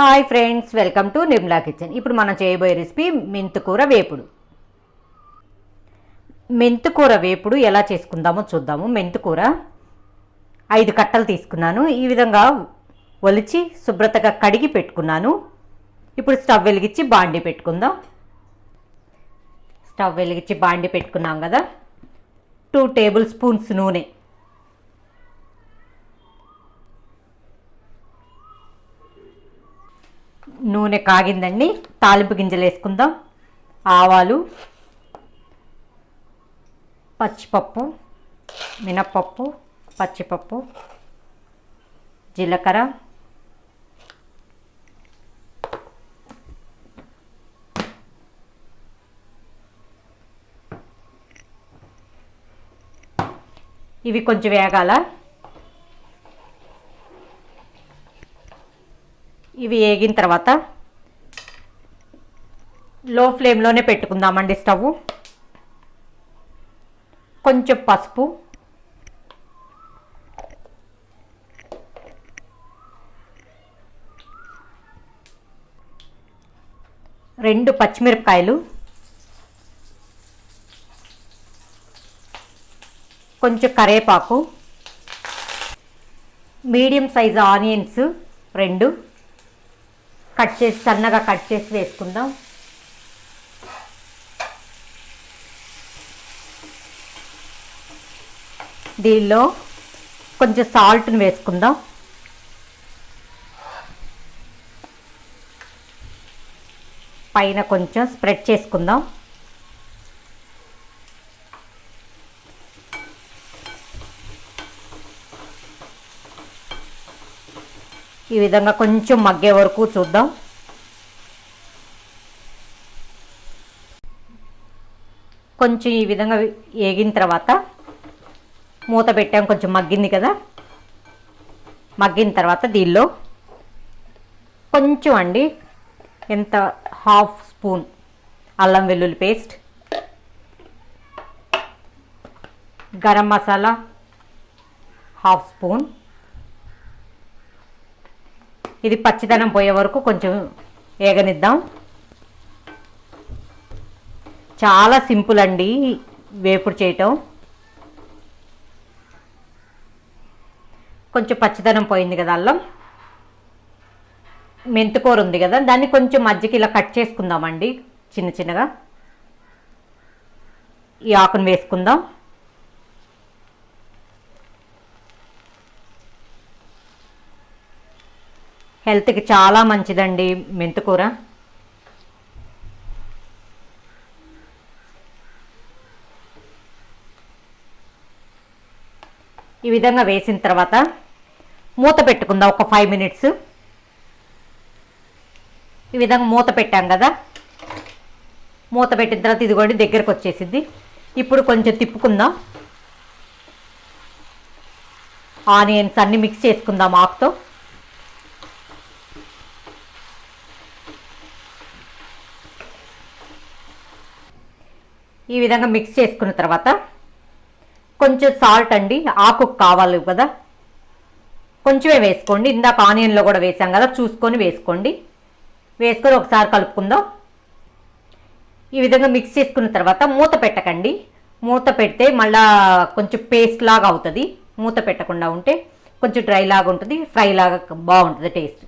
Hi friends, welcome to Nirmala kitchen. ఇప్పుడు మనం చేయబోయే రెసిపీ మెంతుకూర వేపుడు. మెంతుకూర వేపుడు ఎలా చేసుకుందామో చూద్దాము. మెంతుకూర 5 కట్టలు తీసుకున్నాను. ఈ విధంగా ఒలిచి శుభ్రతగా కడిగి పెట్టుకున్నాను. ఇప్పుడు స్టవ్ వెలిగించి బాండి పెట్టుకుందాం. స్టవ్ వెలిగించి బాండి పెట్టుకున్నాం కదా. 2 టేబుల్ స్పూన్స్ నూనె, నూనె కాగిందండి. తాలింపు గింజలు వేసుకుందాం. ఆవాలు, పచ్చిపప్పు, మినప్పప్పు, పచ్చిపప్పు, జీలకర్ర, ఇవి కొంచెం వేగాల. ఇవి వేగిన తర్వాత లో ఫ్లేమ్లోనే పెట్టుకుందామండి స్టవ్. కొంచెం పసుపు, రెండు పచ్చిమిరపకాయలు, కొంచెం కరివేపాకు, మీడియం సైజు ఆనియన్స్ 2 కట్ చేసి సన్నగా కట్ చేసి వేసుకుందాం. దీనిలో కొంచెం సాల్ట్ని వేసుకుందాం. పైన కొంచెం స్ప్రెడ్ చేసుకుందాం. ఈ విధంగా కొంచెం మగ్గే వరకు చూద్దాం. కొంచెం ఈ విధంగా వేగిన తర్వాత మూత పెట్టాం. కొంచెం మగ్గింది కదా. మగ్గిన తర్వాత దీనిలో కొంచెం అండి, ఎంత 1/2 స్పూన్ అల్లం వెల్లుల్లి పేస్ట్, గరం మసాలా 1/2 స్పూన్. ఇది పచ్చిదనం పోయే వరకు కొంచెం వేగనిద్దాం. చాలా సింపుల్ అండి వేపుడు చేయటం. కొంచెం పచ్చిదనం పోయింది కదా. అల్లం, మెంతుకూర ఉంది కదా, దాన్ని కొంచెం మధ్యకి ఇలా కట్ చేసుకుందామండి చిన్న చిన్నగా. ఈ ఆకును వేసుకుందాం. హెల్త్కి చాలా మంచిదండి మెంతుకూర. ఈ విధంగా వేసిన తర్వాత మూత పెట్టుకుందాం ఒక 5 మినిట్స్. ఈ విధంగా మూత పెట్టాం కదా. మూత పెట్టిన తర్వాత ఇదిగోండి దగ్గరకు వచ్చేసింది. ఇప్పుడు కొంచెం తిప్పుకుందాం. ఆనియన్స్ అన్నీ మిక్స్ చేసుకుందాం ఆకుతో. ఈ విధంగా మిక్స్ చేసుకున్న తర్వాత కొంచెం సాల్ట్ అండి, ఆకుకు కావాలి కదా, కొంచెమే వేసుకోండి. ఇందాక ఆనియన్లో కూడా వేసాం కదా, చూసుకొని వేసుకోండి. వేసుకొని ఒకసారి కలుపుకుందాం. ఈ విధంగా మిక్స్ చేసుకున్న తర్వాత మూత పెట్టకండి. మూత పెడితే మళ్ళా కొంచెం పేస్ట్ లాగా అవుతుంది. మూత పెట్టకుండా ఉంటే కొంచెం డ్రై లాగా ఉంటుంది, ఫ్రై లాగా బాగుంటుంది టేస్ట్.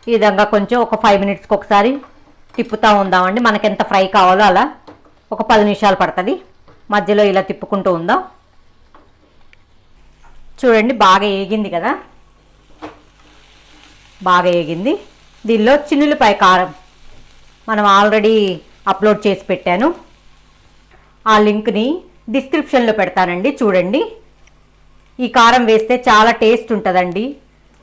ఈ విధంగా కొంచెం ఒక 5 మినిట్స్కి ఒకసారి తిప్పుతూ ఉందామండి. మనకి ఎంత ఫ్రై కావాలో అలా. ఒక 10 నిమిషాలు పడుతుంది. మధ్యలో ఇలా తిప్పుకుంటూ ఉందాం. చూడండి బాగా వేగింది కదా. బాగా వేగింది. దీనిలో చిన్నులపాయ కారం మనం ఆల్రెడీ అప్లోడ్ చేసి పెట్టాను. ఆ లింక్ని డిస్క్రిప్షన్లో పెడతానండి, చూడండి. ఈ కారం వేస్తే చాలా టేస్ట్ ఉంటుందండి.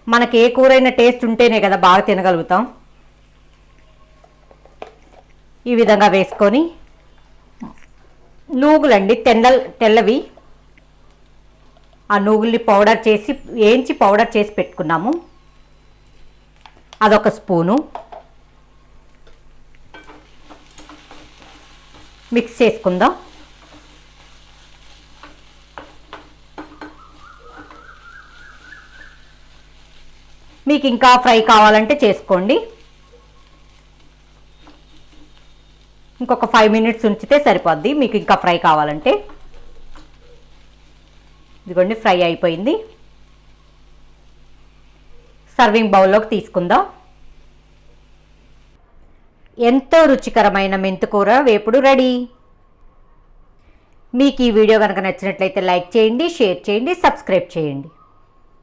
మనకి ఏ కూరైనా టేస్ట్ ఉంటేనే కదా బాగా తినగలుగుతాం. ఈ విధంగా వేసుకొని నూగులండి, తెల్లవి, ఆ నూగుల్ని పౌడర్ చేసి వేయించి పౌడర్ చేసి పెట్టుకున్నాము. అదొక స్పూను మిక్స్ చేసుకుందాం. మీకు ఇంకా ఫ్రై కావాలంటే చేసుకోండి. ఇంకొక 5 మినిట్స్ ఉంచితే సరిపోద్ది మీకు ఇంకా ఫ్రై కావాలంటే. ఇదిగోండి ఫ్రై అయిపోయింది. సర్వింగ్ బౌల్లోకి తీసుకుందాం. ఎంతో రుచికరమైన మెంతికూర వేపుడు రెడీ. మీకు ఈ వీడియో కనుక నచ్చినట్లయితే లైక్ చేయండి, షేర్ చేయండి, సబ్స్క్రైబ్ చేయండి.